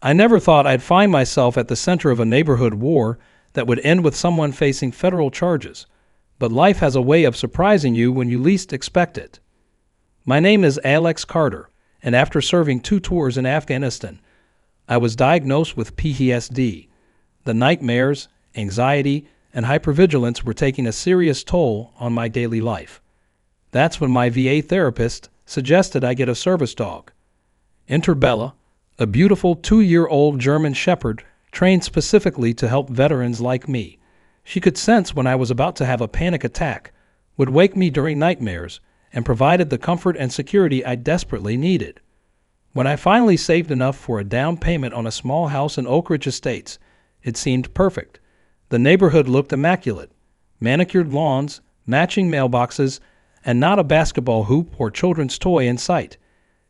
I never thought I'd find myself at the center of a neighborhood war that would end with someone facing federal charges, but life has a way of surprising you when you least expect it. My name is Alex Carter, and after serving 2 tours in Afghanistan, I was diagnosed with PTSD. The nightmares, anxiety, and hypervigilance were taking a serious toll on my daily life. That's when my VA therapist suggested I get a service dog. Enter Bella, a beautiful 2-year-old German Shepherd trained specifically to help veterans like me. She could sense when I was about to have a panic attack, would wake me during nightmares, and provided the comfort and security I desperately needed. When I finally saved enough for a down payment on a small house in Oak Ridge Estates, it seemed perfect. The neighborhood looked immaculate. Manicured lawns, matching mailboxes, and not a basketball hoop or children's toy in sight.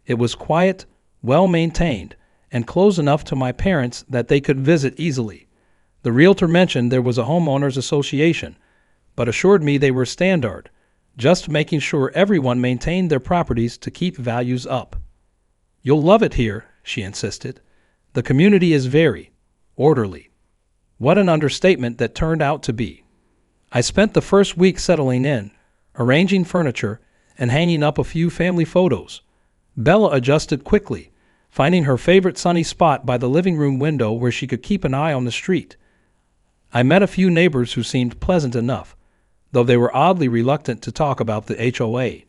It was quiet, well-maintained, and close enough to my parents that they could visit easily. The realtor mentioned there was a homeowners association, but assured me they were standard, just making sure everyone maintained their properties to keep values up. "You'll love it here," she insisted. "The community is very orderly." What an understatement that turned out to be. I spent the first week settling in, arranging furniture, and hanging up a few family photos. Bella adjusted quickly, finding her favorite sunny spot by the living room window where she could keep an eye on the street. I met a few neighbors who seemed pleasant enough, though they were oddly reluctant to talk about the HOA.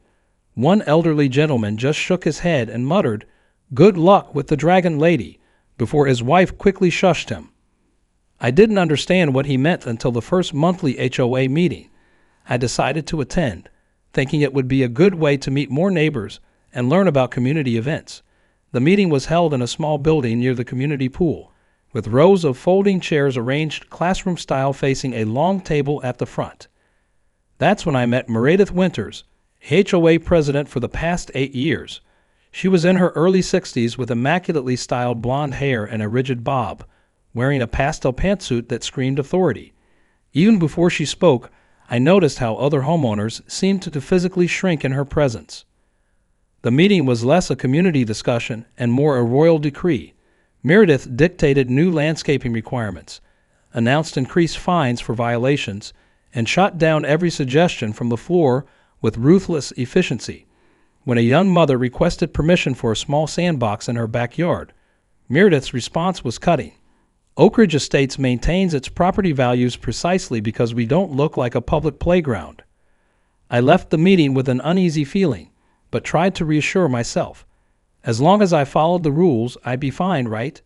One elderly gentleman just shook his head and muttered, "Good luck with the dragon lady," before his wife quickly shushed him. I didn't understand what he meant until the first monthly HOA meeting. I decided to attend, thinking it would be a good way to meet more neighbors and learn about community events. The meeting was held in a small building near the community pool, with rows of folding chairs arranged classroom style facing a long table at the front. That's when I met Meredith Winters, HOA president for the past 8 years. She was in her early 60s with immaculately styled blonde hair and a rigid bob, wearing a pastel pantsuit that screamed authority. Even before she spoke, I noticed how other homeowners seemed to physically shrink in her presence. The meeting was less a community discussion and more a royal decree. Meredith dictated new landscaping requirements, announced increased fines for violations, and shot down every suggestion from the floor with ruthless efficiency. When a young mother requested permission for a small sandbox in her backyard, Meredith's response was cutting. Oak Ridge Estates maintains its property values precisely because we don't look like a public playground. I left the meeting with an uneasy feeling, but tried to reassure myself. As long as I followed the rules, I'd be fine, right?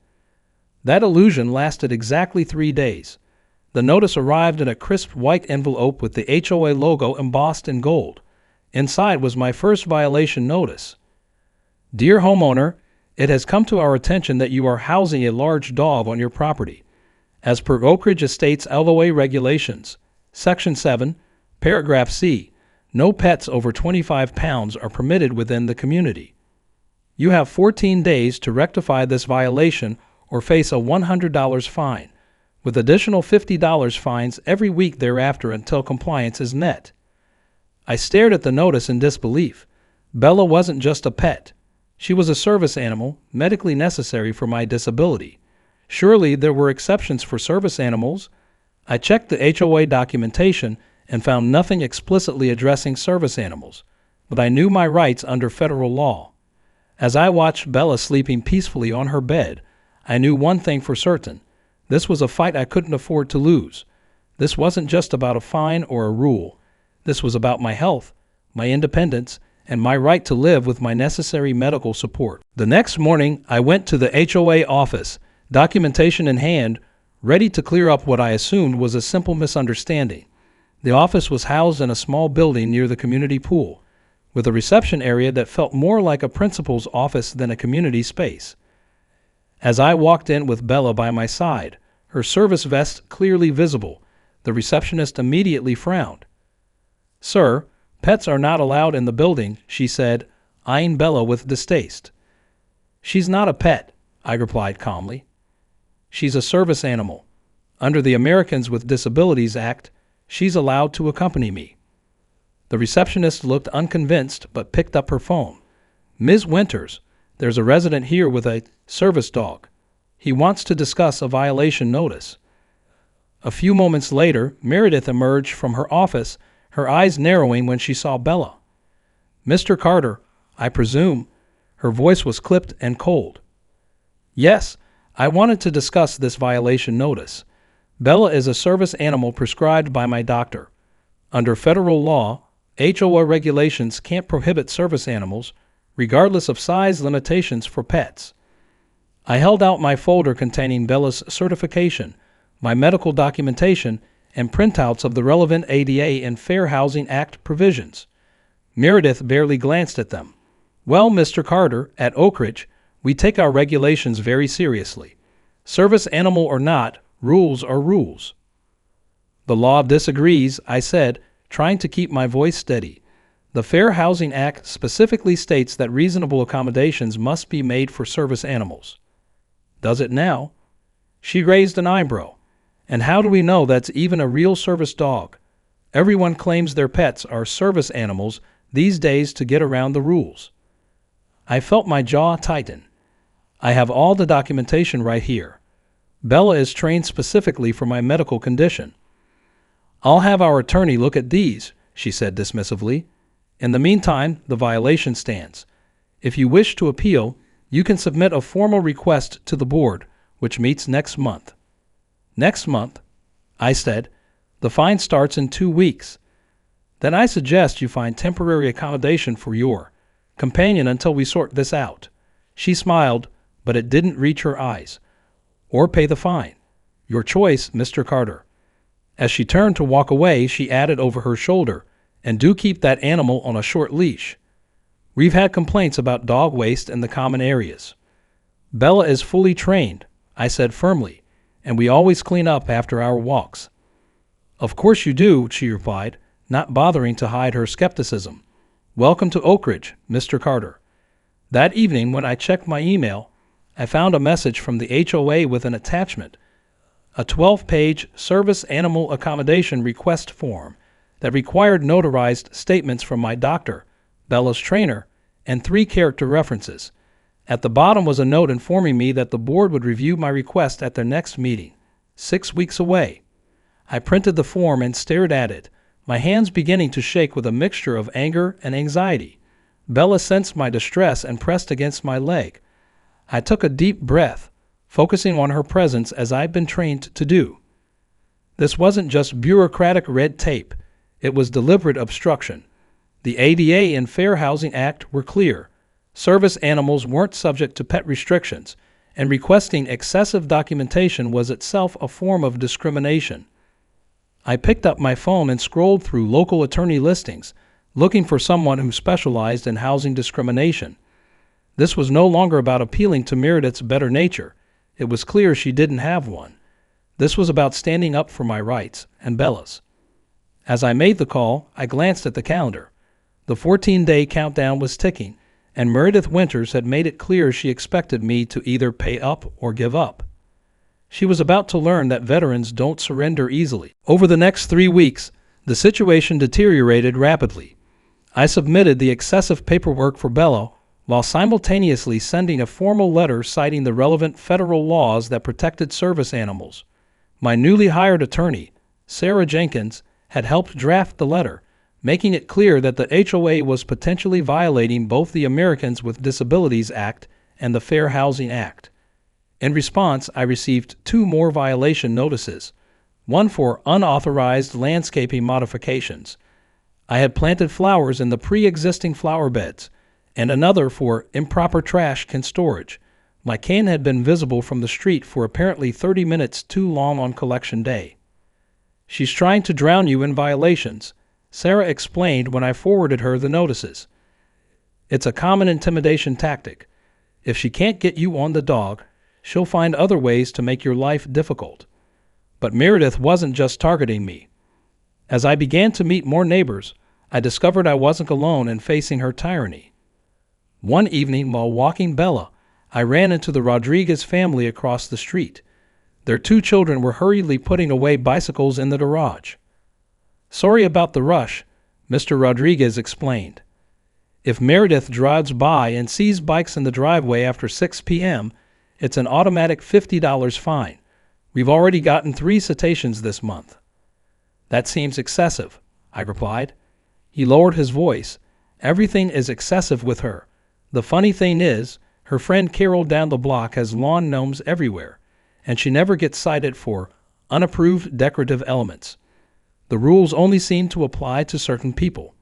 That illusion lasted exactly 3 days. The notice arrived in a crisp white envelope with the HOA logo embossed in gold. Inside was my first violation notice. "Dear homeowner, it has come to our attention that you are housing a large dog on your property. As per Oak Ridge Estates LOA regulations, Section 7, Paragraph C, no pets over 25 pounds are permitted within the community. You have 14 days to rectify this violation or face a $100 fine, with additional $50 fines every week thereafter until compliance is met." I stared at the notice in disbelief. Bella wasn't just a pet. She was a service animal, medically necessary for my disability. Surely there were exceptions for service animals. I checked the HOA documentation and found nothing explicitly addressing service animals, but I knew my rights under federal law. As I watched Bella sleeping peacefully on her bed, I knew one thing for certain. This was a fight I couldn't afford to lose. This wasn't just about a fine or a rule. This was about my health, my independence, and my right to live with my necessary medical support. The next morning, I went to the HOA office, documentation in hand, ready to clear up what I assumed was a simple misunderstanding. The office was housed in a small building near the community pool, with a reception area that felt more like a principal's office than a community space. As I walked in with Bella by my side, her service vest clearly visible, the receptionist immediately frowned. "Sir, pets are not allowed in the building," she said, eyeing Bella with distaste. "She's not a pet," I replied calmly. "She's a service animal. Under the Americans with Disabilities Act, she's allowed to accompany me." The receptionist looked unconvinced but picked up her phone. "Ms. Winters, there's a resident here with a service dog." He wants to discuss a violation notice." A few moments later, Meredith emerged from her office, her eyes narrowing when she saw Bella. "Mr. Carter, I presume." Her voice was clipped and cold. "Yes, I wanted to discuss this violation notice. Bella is a service animal prescribed by my doctor. Under federal law, HOA regulations can't prohibit service animals, regardless of size limitations for pets." I held out my folder containing Bella's certification, my medical documentation, and printouts of the relevant ADA and Fair Housing Act provisions. Meredith barely glanced at them. "Well, Mr. Carter, at Oak Ridge, we take our regulations very seriously. Service animal or not, rules are rules." "The law disagrees," I said, trying to keep my voice steady. "The Fair Housing Act specifically states that reasonable accommodations must be made for service animals." "Does it now?" She raised an eyebrow. "And how do we know that's even a real service dog? Everyone claims their pets are service animals these days to get around the rules." I felt my jaw tighten. "I have all the documentation right here. Bella is trained specifically for my medical condition." "I'll have our attorney look at these," she said dismissively. "In the meantime, the violation stands. If you wish to appeal, you can submit a formal request to the board, which meets next month." "Next month?" I said. "The fine starts in 2 weeks. Then I suggest you find temporary accommodation for your companion until we sort this out." She smiled, but it didn't reach her eyes. "Or pay the fine. Your choice, Mr. Carter." As she turned to walk away, she added over her shoulder, "And do keep that animal on a short leash. We've had complaints about dog waste in the common areas." "Bella is fully trained," I said firmly, "and we always clean up after our walks." "Of course you do," she replied, not bothering to hide her skepticism. "Welcome to Oak Ridge, Mr. Carter." That evening, when I checked my email, I found a message from the HOA with an attachment, a 12-page service animal accommodation request form that required notarized statements from my doctor, Bella's trainer, and 3 character references. At the bottom was a note informing me that the board would review my request at their next meeting, 6 weeks away. I printed the form and stared at it, my hands beginning to shake with a mixture of anger and anxiety. Bella sensed my distress and pressed against my leg. I took a deep breath, focusing on her presence as I'd been trained to do. This wasn't just bureaucratic red tape. It was deliberate obstruction. The ADA and Fair Housing Act were clear. Service animals weren't subject to pet restrictions, and requesting excessive documentation was itself a form of discrimination. I picked up my phone and scrolled through local attorney listings, looking for someone who specialized in housing discrimination. This was no longer about appealing to Meredith's better nature. It was clear she didn't have one. This was about standing up for my rights and Bella's. As I made the call, I glanced at the calendar. The 14-day countdown was ticking, and Meredith Winters had made it clear she expected me to either pay up or give up. She was about to learn that veterans don't surrender easily. Over the next 3 weeks, the situation deteriorated rapidly. I submitted the excessive paperwork for Bella while simultaneously sending a formal letter citing the relevant federal laws that protected service animals. My newly hired attorney, Sarah Jenkins, had helped draft the letter, making it clear that the HOA was potentially violating both the Americans with Disabilities Act and the Fair Housing Act. In response, I received 2 more violation notices, one for unauthorized landscaping modifications. I had planted flowers in the pre-existing flower beds, and another for improper trash can storage. My can had been visible from the street for apparently 30 minutes too long on collection day. "She's trying to drown you in violations," Sarah explained when I forwarded her the notices. "It's a common intimidation tactic. If she can't get you on the dog, she'll find other ways to make your life difficult." But Meredith wasn't just targeting me. As I began to meet more neighbors, I discovered I wasn't alone in facing her tyranny. One evening, while walking Bella, I ran into the Rodriguez family across the street. Their 2 children were hurriedly putting away bicycles in the garage. "Sorry about the rush," Mr. Rodriguez explained. "If Meredith drives by and sees bikes in the driveway after 6 p.m., It's an automatic $50 fine. We've already gotten 3 citations this month." "That seems excessive," I replied. He lowered his voice. "Everything is excessive with her. The funny thing is, her friend Carol down the block has lawn gnomes everywhere, and she never gets cited for unapproved decorative elements. The rules only seem to apply to certain people."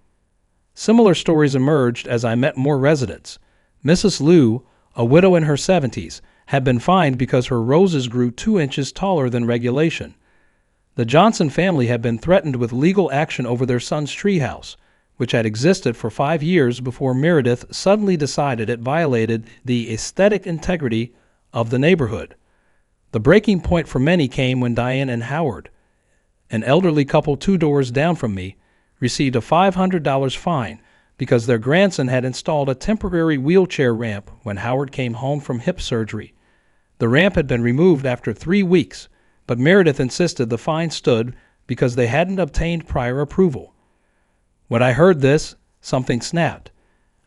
Similar stories emerged as I met more residents. Mrs. Liu, a widow in her 70s, had been fined because her roses grew 2 inches taller than regulation. The Johnson family had been threatened with legal action over their son's treehouse, which had existed for 5 years before Meredith suddenly decided it violated the aesthetic integrity of the neighborhood. The breaking point for many came when Diane and Howard, an elderly couple 2 doors down from me, received a $500 fine because their grandson had installed a temporary wheelchair ramp when Howard came home from hip surgery. The ramp had been removed after 3 weeks, but Meredith insisted the fine stood because they hadn't obtained prior approval. When I heard this, something snapped.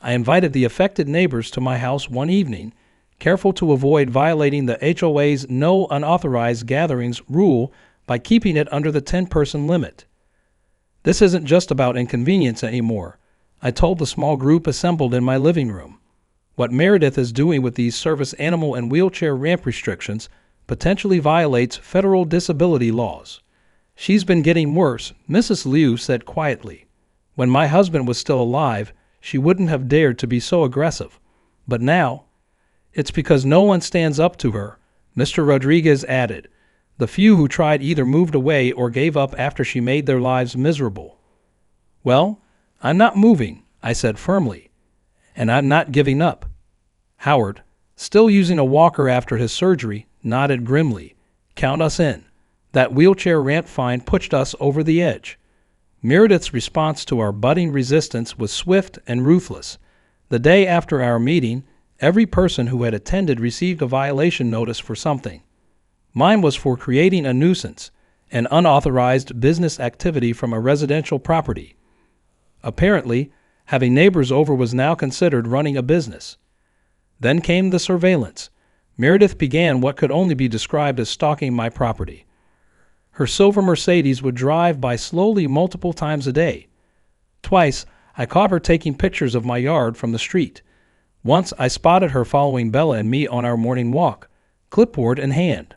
I invited the affected neighbors to my house one evening, careful to avoid violating the HOA's no unauthorized gatherings rule by keeping it under the 10-person limit. "This isn't just about inconvenience anymore," I told the small group assembled in my living room. "What Meredith is doing with these service animal and wheelchair ramp restrictions potentially violates federal disability laws." "She's been getting worse," Mrs. Liu said quietly. "When my husband was still alive, she wouldn't have dared to be so aggressive. But now, it's because no one stands up to her," Mr. Rodriguez added. "The few who tried either moved away or gave up after she made their lives miserable." "Well, I'm not moving," I said firmly. "And I'm not giving up." Howard, still using a walker after his surgery, nodded grimly. "Count us in. That wheelchair ramp fine pushed us over the edge." Meredith's response to our budding resistance was swift and ruthless. The day after our meeting, every person who had attended received a violation notice for something. Mine was for creating a nuisance, an unauthorized business activity from a residential property. Apparently, having neighbors over was now considered running a business. Then came the surveillance. Meredith began what could only be described as stalking my property. Her silver Mercedes would drive by slowly multiple times a day. Twice, I caught her taking pictures of my yard from the street. Once, I spotted her following Bella and me on our morning walk, clipboard in hand.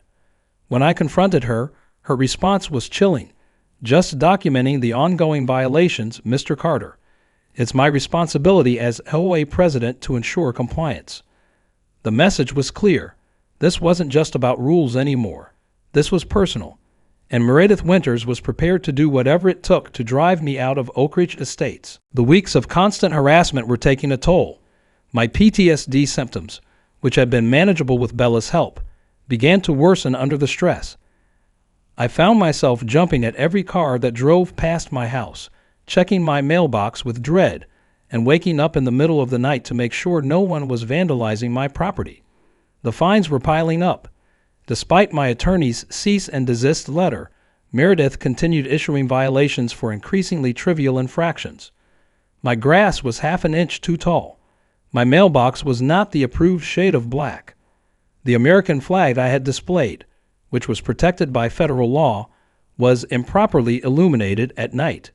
When I confronted her, her response was chilling. "Just documenting the ongoing violations, Mr. Carter. It's my responsibility as HOA president to ensure compliance." The message was clear. This wasn't just about rules anymore. This was personal. And Meredith Winters was prepared to do whatever it took to drive me out of Oak Ridge Estates. The weeks of constant harassment were taking a toll. My PTSD symptoms, which had been manageable with Bella's help, began to worsen under the stress. I found myself jumping at every car that drove past my house, checking my mailbox with dread, and waking up in the middle of the night to make sure no one was vandalizing my property. The fines were piling up. Despite my attorney's cease and desist letter, Meredith continued issuing violations for increasingly trivial infractions. My grass was half an inch too tall. My mailbox was not the approved shade of black. The American flag I had displayed, which was protected by federal law, was improperly illuminated at night.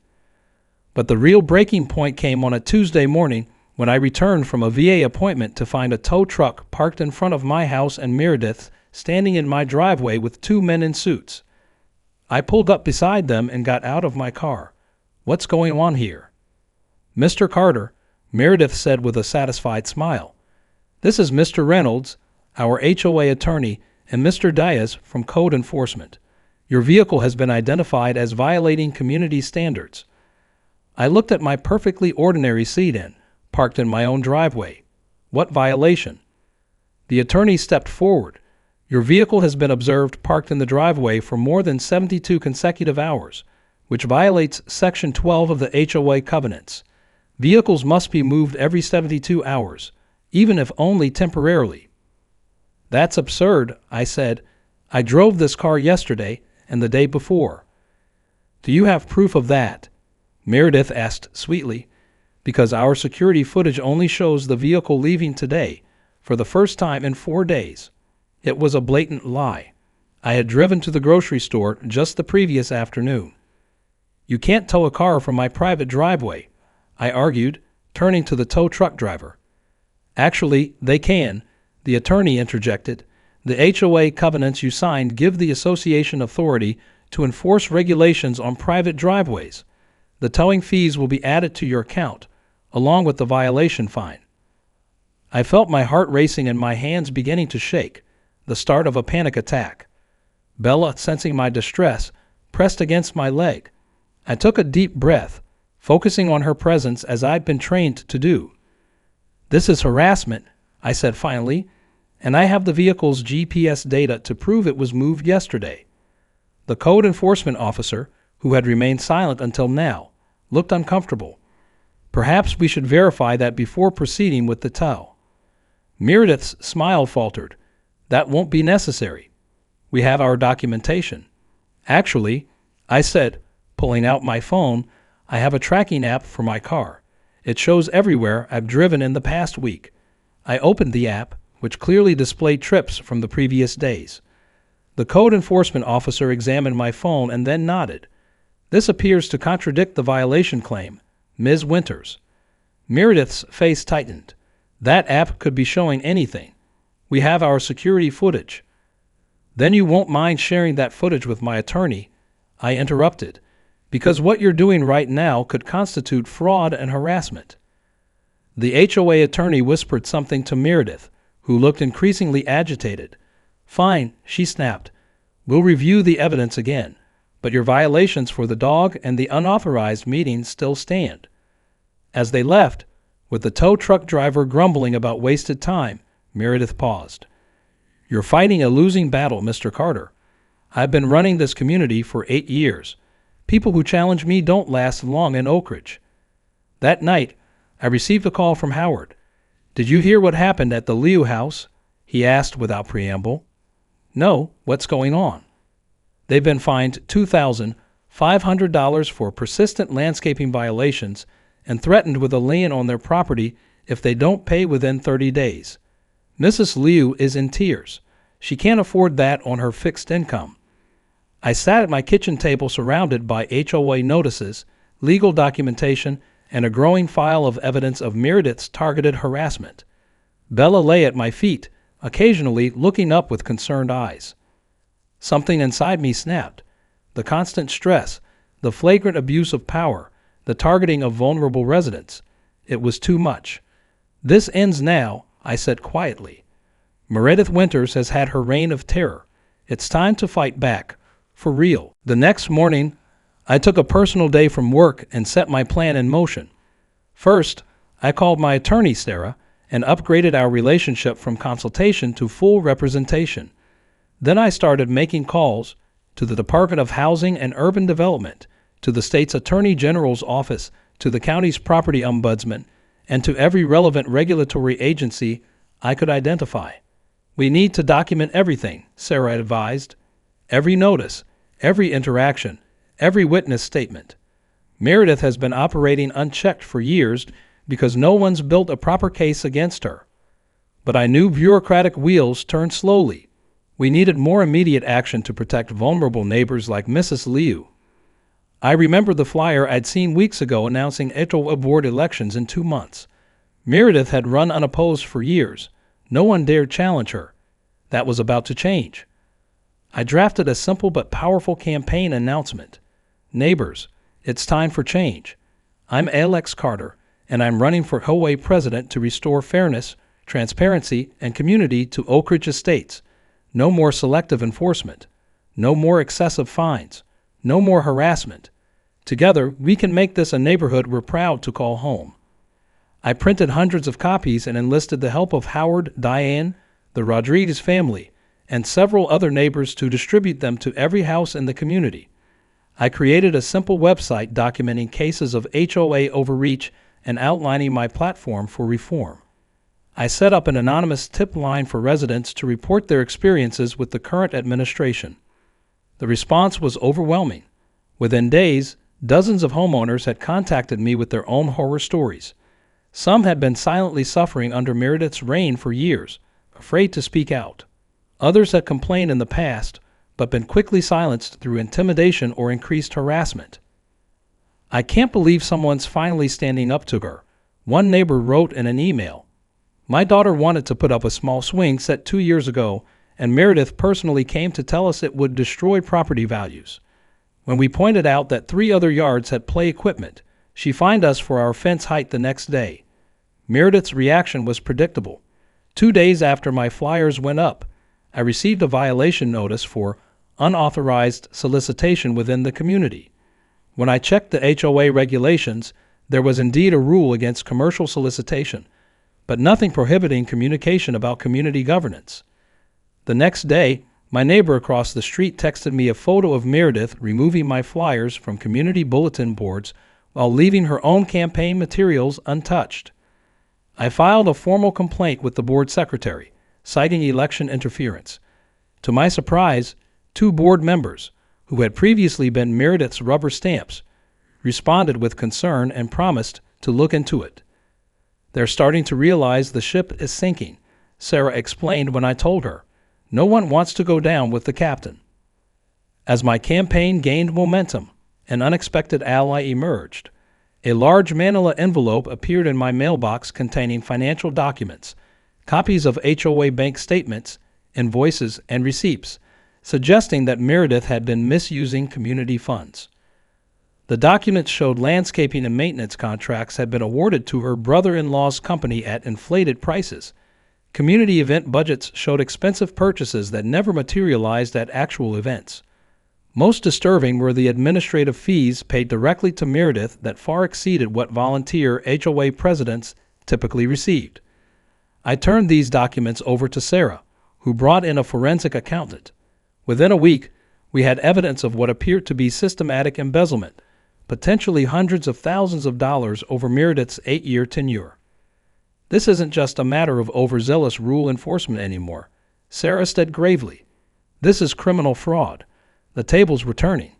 But the real breaking point came on a Tuesday morning when I returned from a VA appointment to find a tow truck parked in front of my house and Meredith's standing in my driveway with 2 men in suits. I pulled up beside them and got out of my car. "What's going on here?" "Mr. Carter," Meredith said with a satisfied smile. "This is Mr. Reynolds, our HOA attorney, and Mr. Diaz from Code Enforcement. Your vehicle has been identified as violating community standards." I looked at my perfectly ordinary sedan, parked in my own driveway. "What violation?" The attorney stepped forward. "Your vehicle has been observed parked in the driveway for more than 72 consecutive hours, which violates Section 12 of the HOA covenants. Vehicles must be moved every 72 hours, even if only temporarily." "That's absurd," I said. "I drove this car yesterday and the day before." "Do you have proof of that?" Meredith asked sweetly. "Because our security footage only shows the vehicle leaving today, for the first time in 4 days." It was a blatant lie. I had driven to the grocery store just the previous afternoon. "You can't tow a car from my private driveway," I argued, turning to the tow truck driver. "Actually, they can," the attorney interjected. "The HOA covenants you signed give the association authority to enforce regulations on private driveways. The towing fees will be added to your account, along with the violation fine." I felt my heart racing and my hands beginning to shake, the start of a panic attack. Bella, sensing my distress, pressed against my leg. I took a deep breath, focusing on her presence as I'd been trained to do. "This is harassment," I said finally, "and I have the vehicle's GPS data to prove it was moved yesterday." The code enforcement officer, who had remained silent until now, looked uncomfortable. "Perhaps we should verify that before proceeding with the tow." Meredith's smile faltered. "That won't be necessary. We have our documentation." "Actually," I said, pulling out my phone, "I have a tracking app for my car. It shows everywhere I've driven in the past week." I opened the app, which clearly displayed trips from the previous days. The code enforcement officer examined my phone and then nodded. "This appears to contradict the violation claim, Ms. Winters." Meredith's face tightened. "That app could be showing anything. We have our security footage." "Then you won't mind sharing that footage with my attorney," I interrupted, "because what you're doing right now could constitute fraud and harassment." The HOA attorney whispered something to Meredith, who looked increasingly agitated. "Fine," she snapped. "We'll review the evidence again, but your violations for the dog and the unauthorized meeting still stand." As they left, with the tow truck driver grumbling about wasted time, Meredith paused. "You're fighting a losing battle, Mr. Carter. I've been running this community for 8 years. People who challenge me don't last long in Oak Ridge." That night, I received a call from Howard. "Did you hear what happened at the Liu house?" he asked without preamble. "No, what's going on?" "They've been fined $2,500 for persistent landscaping violations and threatened with a lien on their property if they don't pay within 30 days. Mrs. Liu is in tears. She can't afford that on her fixed income." I sat at my kitchen table surrounded by HOA notices, legal documentation, and a growing file of evidence of Meredith's targeted harassment. Bella lay at my feet, occasionally looking up with concerned eyes. Something inside me snapped. The constant stress, the flagrant abuse of power, the targeting of vulnerable residents. It was too much. "This ends now," I said quietly. "Meredith Winters has had her reign of terror. It's time to fight back, for real." The next morning, I took a personal day from work and set my plan in motion. First, I called my attorney, Sarah, and upgraded our relationship from consultation to full representation. Then I started making calls to the Department of Housing and Urban Development, to the state's Attorney General's office, to the county's property ombudsman, and to every relevant regulatory agency I could identify. "We need to document everything," Sarah advised. "Every notice, every interaction, every witness statement." Meredith has been operating unchecked for years because no one's built a proper case against her. But I knew bureaucratic wheels turn slowly. We needed more immediate action to protect vulnerable neighbors like Mrs. Liu. I remember the flyer I'd seen weeks ago announcing HOA board elections in 2 months. Meredith had run unopposed for years. No one dared challenge her. That was about to change. I drafted a simple but powerful campaign announcement. "Neighbors, it's time for change. I'm Alex Carter, and I'm running for HOA president to restore fairness, transparency, and community to Oak Ridge Estates. No more selective enforcement. No more excessive fines. No more harassment. Together, we can make this a neighborhood we're proud to call home." I printed hundreds of copies and enlisted the help of Howard, Diane, the Rodriguez family, and several other neighbors to distribute them to every house in the community. I created a simple website documenting cases of HOA overreach and outlining my platform for reform. I set up an anonymous tip line for residents to report their experiences with the current administration. The response was overwhelming. Within days, dozens of homeowners had contacted me with their own horror stories. Some had been silently suffering under Meredith's reign for years, afraid to speak out. Others had complained in the past, but been quickly silenced through intimidation or increased harassment. "I can't believe someone's finally standing up to her," one neighbor wrote in an email. "My daughter wanted to put up a small swing set 2 years ago, and Meredith personally came to tell us it would destroy property values. When we pointed out that 3 other yards had play equipment, she fined us for our fence height the next day." Meredith's reaction was predictable. 2 days after my flyers went up, I received a violation notice for unauthorized solicitation within the community. When I checked the HOA regulations, there was indeed a rule against commercial solicitation, but nothing prohibiting communication about community governance. The next day, my neighbor across the street texted me a photo of Meredith removing my flyers from community bulletin boards while leaving her own campaign materials untouched. I filed a formal complaint with the board secretary, citing election interference. To my surprise, 2 board members, who had previously been Meredith's rubber stamps, responded with concern and promised to look into it. "They're starting to realize the ship is sinking," Sarah explained when I told her. "No one wants to go down with the captain." As my campaign gained momentum, an unexpected ally emerged. A large manila envelope appeared in my mailbox containing financial documents, copies of HOA bank statements, invoices, and receipts, suggesting that Meredith had been misusing community funds. The documents showed landscaping and maintenance contracts had been awarded to her brother-in-law's company at inflated prices. Community event budgets showed expensive purchases that never materialized at actual events. Most disturbing were the administrative fees paid directly to Meredith that far exceeded what volunteer HOA presidents typically received. I turned these documents over to Sarah, who brought in a forensic accountant. Within a week, we had evidence of what appeared to be systematic embezzlement, potentially hundreds of thousands of dollars over Meredith's 8-year tenure. "This isn't just a matter of overzealous rule enforcement anymore," Sarah said gravely. "This is criminal fraud. The tables were turning.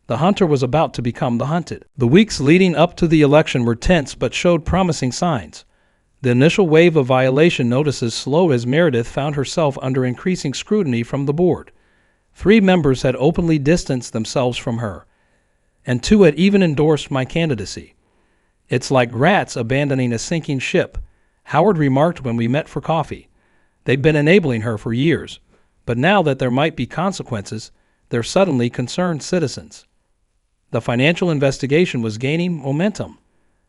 The hunter was about to become the hunted." The weeks leading up to the election were tense but showed promising signs. The initial wave of violation notices slowed as Meredith found herself under increasing scrutiny from the board. 3 members had openly distanced themselves from her, and 2 had even endorsed my candidacy. "It's like rats abandoning a sinking ship," Howard remarked when we met for coffee. They'd been enabling her for years, but now that there might be consequences, they're suddenly concerned citizens. The financial investigation was gaining momentum.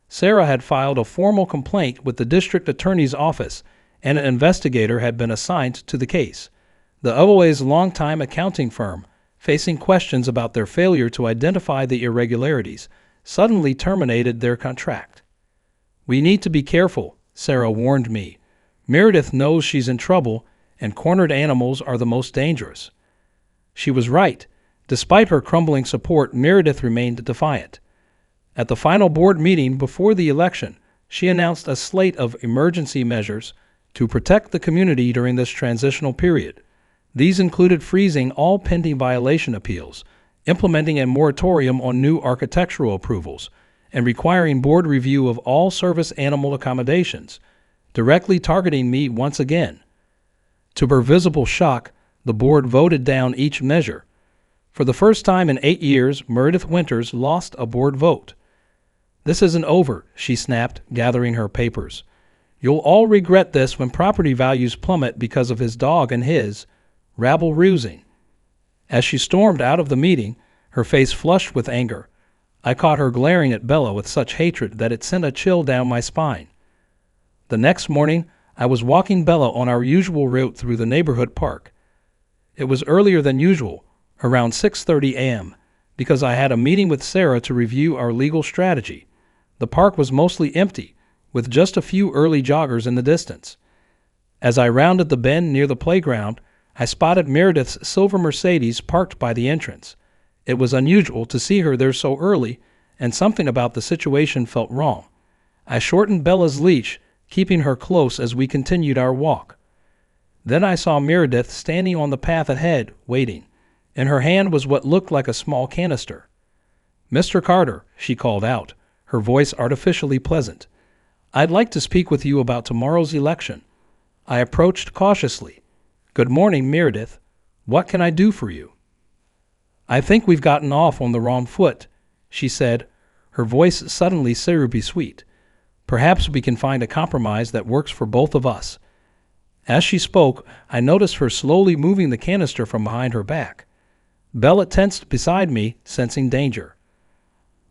Sarah had filed a formal complaint with the district attorney's office, and an investigator had been assigned to the case. The HOA's longtime accounting firm, facing questions about their failure to identify the irregularities, suddenly terminated their contract. "We need to be careful," Sarah warned me. "Meredith knows she's in trouble, and cornered animals are the most dangerous." She was right. Despite her crumbling support, Meredith remained defiant. At the final board meeting before the election, she announced a slate of emergency measures to protect the community during this transitional period. These included freezing all pending violation appeals, implementing a moratorium on new architectural approvals, and requiring board review of all service animal accommodations, directly targeting me once again. To her visible shock, the board voted down each measure. For the first time in 8 years, Meredith Winters lost a board vote. "This isn't over," she snapped, gathering her papers. "You'll all regret this when property values plummet because of his dog and his rabble-rousing." As she stormed out of the meeting, her face flushed with anger, I caught her glaring at Bella with such hatred that it sent a chill down my spine. The next morning, I was walking Bella on our usual route through the neighborhood park. It was earlier than usual, around 6:30 a.m., because I had a meeting with Sarah to review our legal strategy. The park was mostly empty, with just a few early joggers in the distance. As I rounded the bend near the playground, I spotted Meredith's silver Mercedes parked by the entrance. It was unusual to see her there so early, and something about the situation felt wrong. I shortened Bella's leash, keeping her close as we continued our walk. Then I saw Meredith standing on the path ahead, waiting. In her hand was what looked like a small canister. "Mr. Carter," she called out, her voice artificially pleasant. "I'd like to speak with you about tomorrow's election." I approached cautiously. "Good morning, Meredith. What can I do for you?" "I think we've gotten off on the wrong foot," she said, her voice suddenly syrupy sweet. "Perhaps we can find a compromise that works for both of us." As she spoke, I noticed her slowly moving the canister from behind her back. Bella tensed beside me, sensing danger.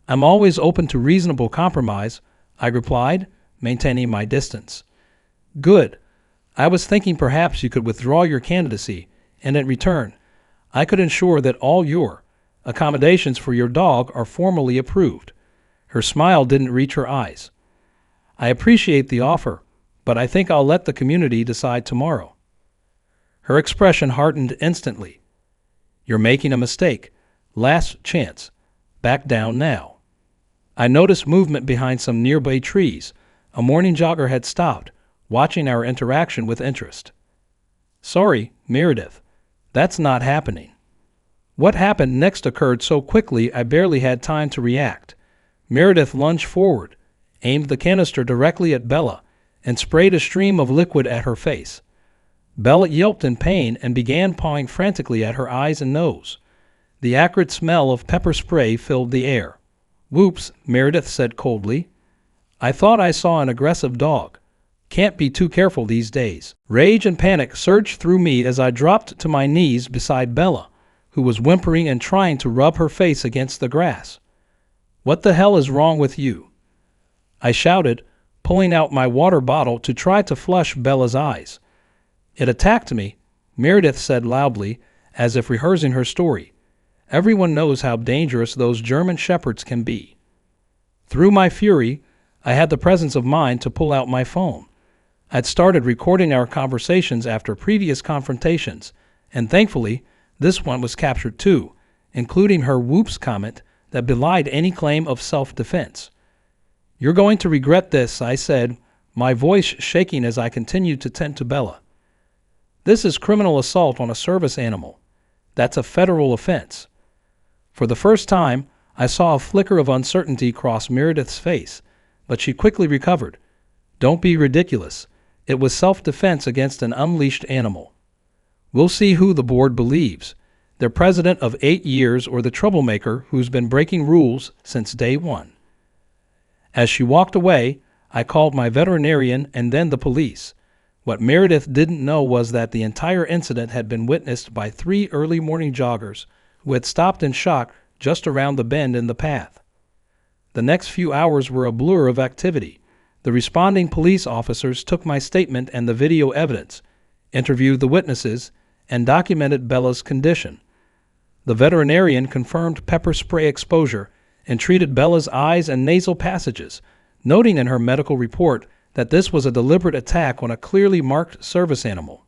"I'm always open to reasonable compromise," I replied, maintaining my distance. "Good. I was thinking perhaps you could withdraw your candidacy, and in return, I could ensure that all your accommodations for your dog are formally approved." Her smile didn't reach her eyes. "I appreciate the offer, but I think I'll let the community decide tomorrow." Her expression hardened instantly. "You're making a mistake. Last chance. Back down now." I noticed movement behind some nearby trees. A morning jogger had stopped, watching our interaction with interest. "Sorry, Meredith. That's not happening." What happened next occurred so quickly I barely had time to react. Meredith lunged forward, aimed the canister directly at Bella, and sprayed a stream of liquid at her face. Bella yelped in pain and began pawing frantically at her eyes and nose. The acrid smell of pepper spray filled the air. "Whoops," Meredith said coldly. "I thought I saw an aggressive dog. Can't be too careful these days." Rage and panic surged through me as I dropped to my knees beside Bella, who was whimpering and trying to rub her face against the grass. "What the hell is wrong with you?" I shouted, pulling out my water bottle to try to flush Bella's eyes. "It attacked me," Meredith said loudly, as if rehearsing her story. "Everyone knows how dangerous those German shepherds can be." Through my fury, I had the presence of mind to pull out my phone. I'd started recording our conversations after previous confrontations, and thankfully, this one was captured too, including her "whoops" comment that belied any claim of self-defense. "You're going to regret this," I said, my voice shaking as I continued to tend to Bella. "This is criminal assault on a service animal. That's a federal offense." For the first time, I saw a flicker of uncertainty cross Meredith's face, but she quickly recovered. "Don't be ridiculous. It was self-defense against an unleashed animal. We'll see who the board believes, their president of 8 years or the troublemaker who's been breaking rules since day one." As she walked away, I called my veterinarian and then the police. What Meredith didn't know was that the entire incident had been witnessed by 3 early morning joggers who had stopped in shock just around the bend in the path. The next few hours were a blur of activity. The responding police officers took my statement and the video evidence, interviewed the witnesses, and documented Bella's condition. The veterinarian confirmed pepper spray exposure and treated Bella's eyes and nasal passages, noting in her medical report that this was a deliberate attack on a clearly marked service animal.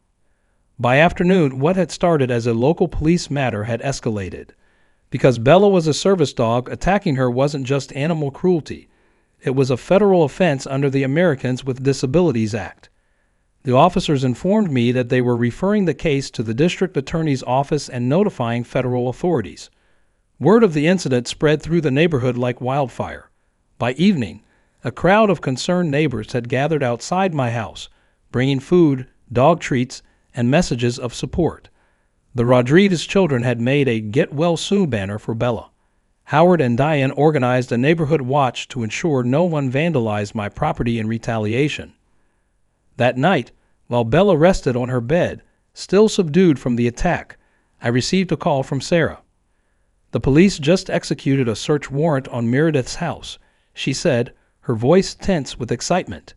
By afternoon, what had started as a local police matter had escalated. Because Bella was a service dog, attacking her wasn't just animal cruelty. It was a federal offense under the Americans with Disabilities Act. The officers informed me that they were referring the case to the district attorney's office and notifying federal authorities. Word of the incident spread through the neighborhood like wildfire. By evening, a crowd of concerned neighbors had gathered outside my house, bringing food, dog treats, and messages of support. The Rodriguez children had made a "Get Well Soon" banner for Bella. Howard and Diane organized a neighborhood watch to ensure no one vandalized my property in retaliation. That night, while Bella rested on her bed, still subdued from the attack, I received a call from Sarah. "The police just executed a search warrant on Meredith's house," she said, her voice tense with excitement.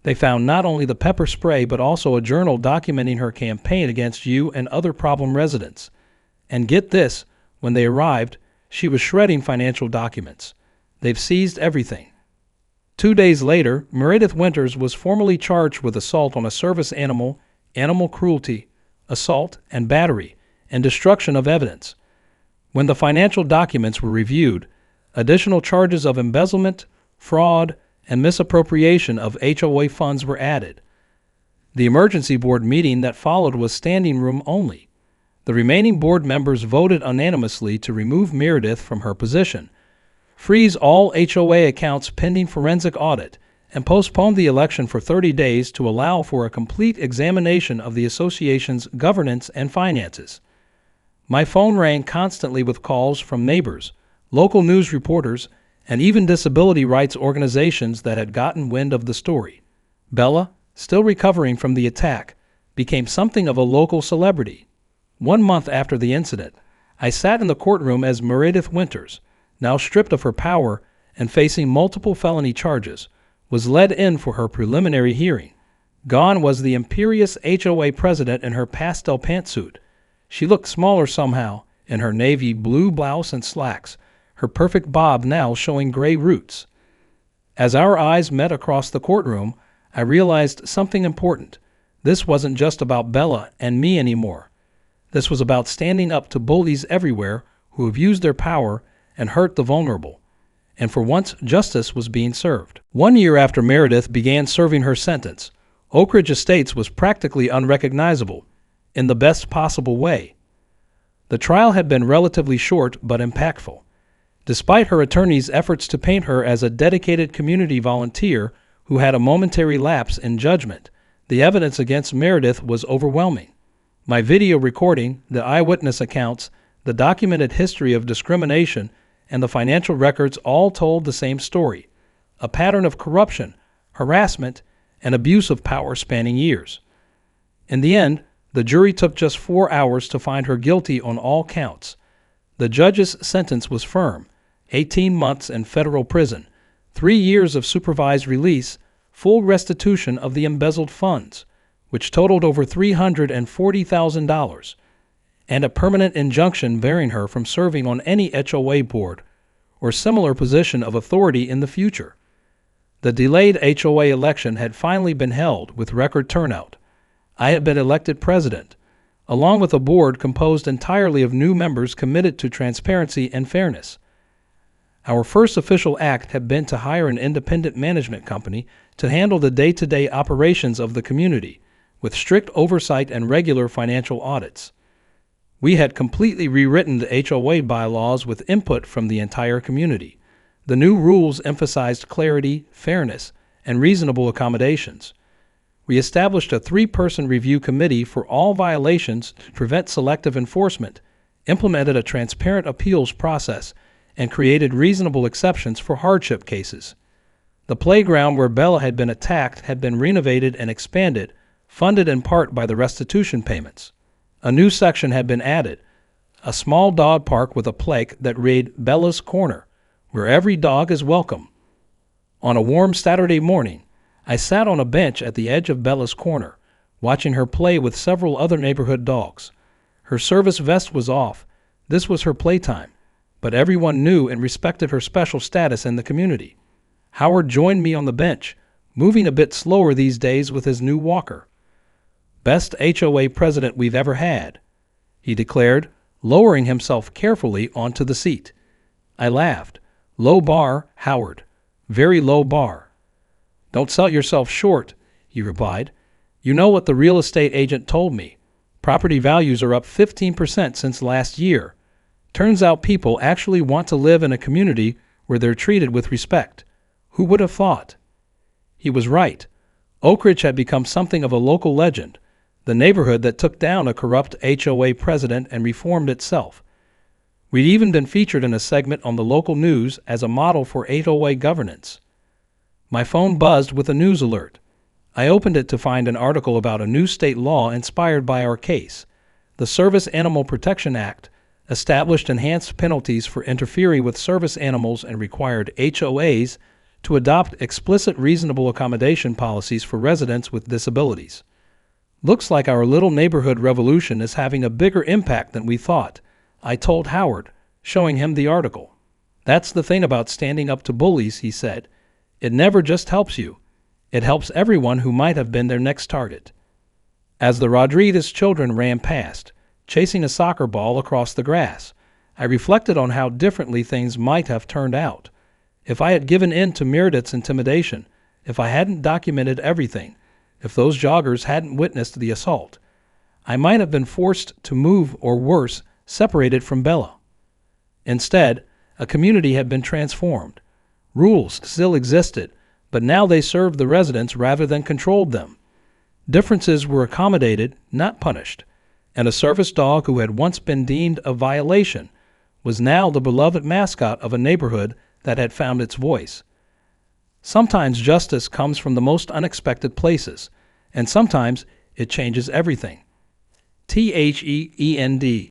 "They found not only the pepper spray but also a journal documenting her campaign against you and other problem residents. And get this, when they arrived, she was shredding financial documents. They've seized everything." 2 days later, Meredith Winters was formally charged with assault on a service animal, animal cruelty, assault and battery, and destruction of evidence. When the financial documents were reviewed, additional charges of embezzlement, fraud, and misappropriation of HOA funds were added. The emergency board meeting that followed was standing room only. The remaining board members voted unanimously to remove Meredith from her position, freeze all HOA accounts pending forensic audit, and postponed the election for 30 days to allow for a complete examination of the association's governance and finances. My phone rang constantly with calls from neighbors, local news reporters, and even disability rights organizations that had gotten wind of the story. Bella, still recovering from the attack, became something of a local celebrity. 1 month after the incident, I sat in the courtroom as Meredith Winters, now stripped of her power and facing multiple felony charges, was led in for her preliminary hearing. Gone was the imperious HOA president in her pastel pantsuit. She looked smaller somehow in her navy blue blouse and slacks, her perfect bob now showing gray roots. As our eyes met across the courtroom, I realized something important. This wasn't just about Bella and me anymore. This was about standing up to bullies everywhere who have used their power and hurt the vulnerable. And for once, justice was being served. 1 year after Meredith began serving her sentence, Oak Ridge Estates was practically unrecognizable, in the best possible way. The trial had been relatively short but impactful. Despite her attorney's efforts to paint her as a dedicated community volunteer who had a momentary lapse in judgment, the evidence against Meredith was overwhelming. My video recording, the eyewitness accounts, the documented history of discrimination, and the financial records all told the same story: a pattern of corruption, harassment, and abuse of power spanning years. In the end, the jury took just 4 hours to find her guilty on all counts. The judge's sentence was firm: 18 months in federal prison, 3 years of supervised release, full restitution of the embezzled funds, which totaled over $340,000, and a permanent injunction barring her from serving on any HOA board or similar position of authority in the future. The delayed HOA election had finally been held with record turnout. I had been elected president, along with a board composed entirely of new members committed to transparency and fairness. Our first official act had been to hire an independent management company to handle the day-to-day operations of the community, with strict oversight and regular financial audits. We had completely rewritten the HOA bylaws with input from the entire community. The new rules emphasized clarity, fairness, and reasonable accommodations. We established a 3-person review committee for all violations to prevent selective enforcement, implemented a transparent appeals process, and created reasonable exceptions for hardship cases. The playground where Bella had been attacked had been renovated and expanded, funded in part by the restitution payments. A new section had been added, a small dog park with a plaque that read Bella's Corner, where every dog is welcome. On a warm Saturday morning, I sat on a bench at the edge of Bella's Corner, watching her play with several other neighborhood dogs. Her service vest was off. This was her playtime, but everyone knew and respected her special status in the community. Howard joined me on the bench, moving a bit slower these days with his new walker. "Best HOA president we've ever had," he declared, lowering himself carefully onto the seat. I laughed. "Low bar, Howard. Very low bar." "Don't sell yourself short," he replied. "You know what the real estate agent told me. Property values are up 15% since last year. Turns out people actually want to live in a community where they're treated with respect. Who would have thought?" He was right. Oak Ridge had become something of a local legend, the neighborhood that took down a corrupt HOA president and reformed itself. We'd even been featured in a segment on the local news as a model for HOA governance. My phone buzzed with a news alert. I opened it to find an article about a new state law inspired by our case. The Service Animal Protection Act established enhanced penalties for interfering with service animals and required HOAs to adopt explicit reasonable accommodation policies for residents with disabilities. "Looks like our little neighborhood revolution is having a bigger impact than we thought," I told Howard, showing him the article. "That's the thing about standing up to bullies," he said. "It never just helps you. It helps everyone who might have been their next target." As the Rodriguez children ran past, chasing a soccer ball across the grass, I reflected on how differently things might have turned out. If I had given in to Meredith's intimidation, if I hadn't documented everything, if those joggers hadn't witnessed the assault, I might have been forced to move, or worse, separated from Bella. Instead, a community had been transformed. Rules still existed, but now they served the residents rather than controlled them. Differences were accommodated, not punished, and a service dog who had once been deemed a violation was now the beloved mascot of a neighborhood that had found its voice. Sometimes justice comes from the most unexpected places, and sometimes it changes everything. THEEND